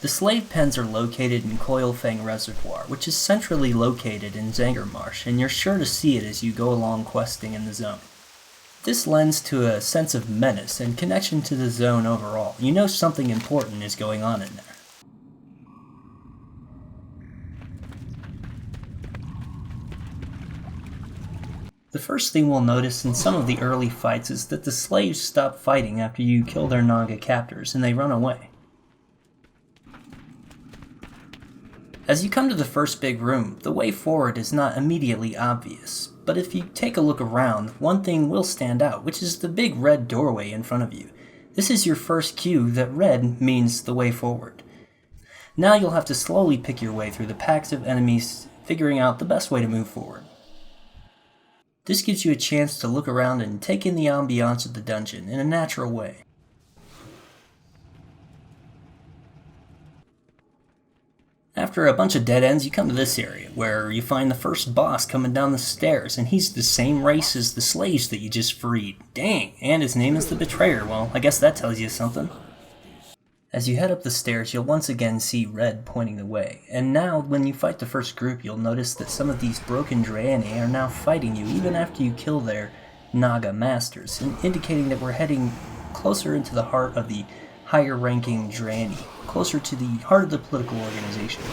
The slave pens are located in Coilfang Reservoir, which is centrally located in Zangarmarsh, and you're sure to see it as you go along questing in the zone. This lends to a sense of menace and connection to the zone overall. You know something important is going on in there. The first thing we'll notice in some of the early fights is that the slaves stop fighting after you kill their Naga captors, and they run away. As you come to the first big room, the way forward is not immediately obvious, but if you take a look around, one thing will stand out, which is the big red doorway in front of you. This is your first cue that red means the way forward. Now you'll have to slowly pick your way through the packs of enemies, figuring out the best way to move forward. This gives you a chance to look around and take in the ambiance of the dungeon in a natural way. After a bunch of dead ends, you come to this area, where you find the first boss coming down the stairs, and he's the same race as the slaves that you just freed. Dang, and his name is the Betrayer. Well, I guess that tells you something. As you head up the stairs, you'll once again see red pointing the way, and now when you fight the first group, you'll notice that some of these broken draenei are now fighting you even after you kill their Naga masters, indicating that we're heading closer into the heart of the higher-ranking draenei, closer to the heart of the political organization.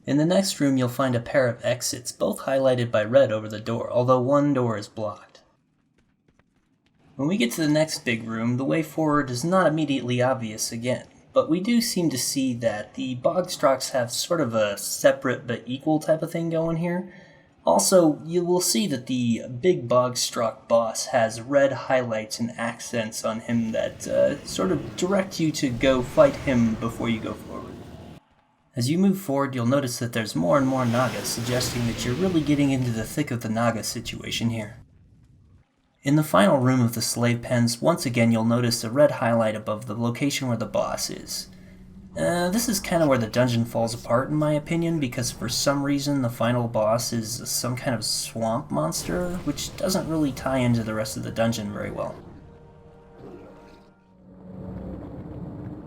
In the next room, you'll find a pair of exits, both highlighted by red over the door, although one door is blocked. When we get to the next big room, the way forward is not immediately obvious again, but we do seem to see that the Bogstrocks have sort of a separate but equal type of thing going here. Also, you will see that the big Bogstrock boss has red highlights and accents on him that sort of direct you to go fight him before you go forward. As you move forward, you'll notice that there's more and more Naga, suggesting that you're really getting into the thick of the Naga situation here. In the final room of the slave pens, once again you'll notice a red highlight above the location where the boss is. This is kind of where the dungeon falls apart in my opinion, because for some reason the final boss is some kind of swamp monster, which doesn't really tie into the rest of the dungeon very well.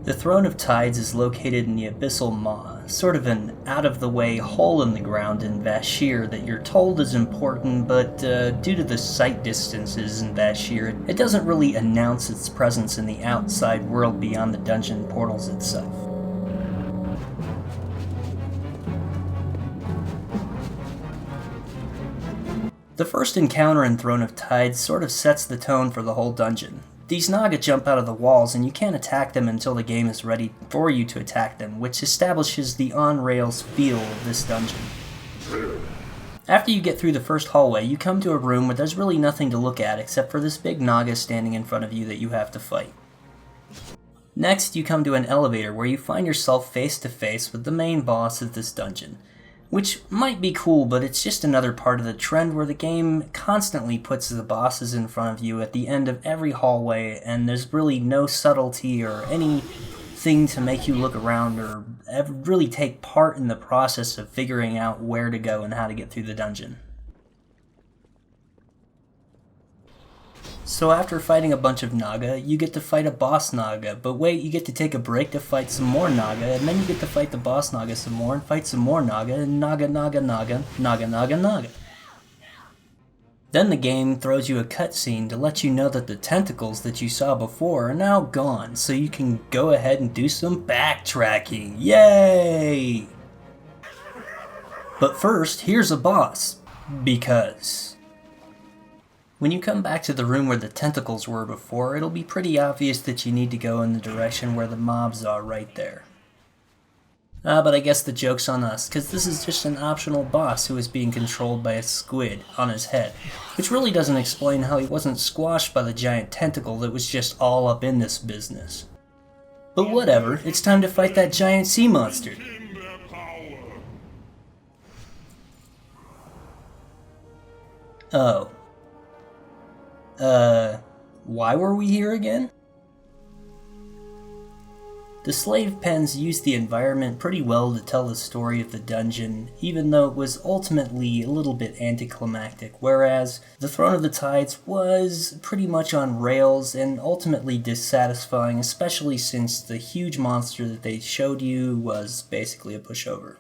The Throne of Tides is located in the Abyssal Maw, sort of an out-of-the-way hole in the ground in Vashj'ir that you're told is important, but due to the sight distances in Vashj'ir, it doesn't really announce its presence in the outside world beyond the dungeon portals itself. The first encounter in Throne of Tides sort of sets the tone for the whole dungeon. These Naga jump out of the walls, and you can't attack them until the game is ready for you to attack them, which establishes the on-rails feel of this dungeon. After you get through the first hallway, you come to a room where there's really nothing to look at except for this big Naga standing in front of you that you have to fight. Next, you come to an elevator where you find yourself face to face with the main boss of this dungeon. Which might be cool, but it's just another part of the trend where the game constantly puts the bosses in front of you at the end of every hallway, and there's really no subtlety or anything to make you look around or really take part in the process of figuring out where to go and how to get through the dungeon. So after fighting a bunch of Naga, you get to fight a boss Naga, but wait, you get to take a break to fight some more Naga, and then you get to fight the boss Naga some more, and fight some more Naga, and Naga. Then the game throws you a cutscene to let you know that the tentacles that you saw before are now gone, so you can go ahead and do some backtracking. Yay! But first, here's a boss. Because when you come back to the room where the tentacles were before, it'll be pretty obvious that you need to go in the direction where the mobs are right there. But I guess the joke's on us, because this is just an optional boss who is being controlled by a squid on his head, which really doesn't explain how he wasn't squashed by the giant tentacle that was just all up in this business. But whatever, it's time to fight that giant sea monster. Oh. Why were we here again? The slave pens used the environment pretty well to tell the story of the dungeon, even though it was ultimately a little bit anticlimactic, whereas the Throne of the Tides was pretty much on rails and ultimately dissatisfying, especially since the huge monster that they showed you was basically a pushover.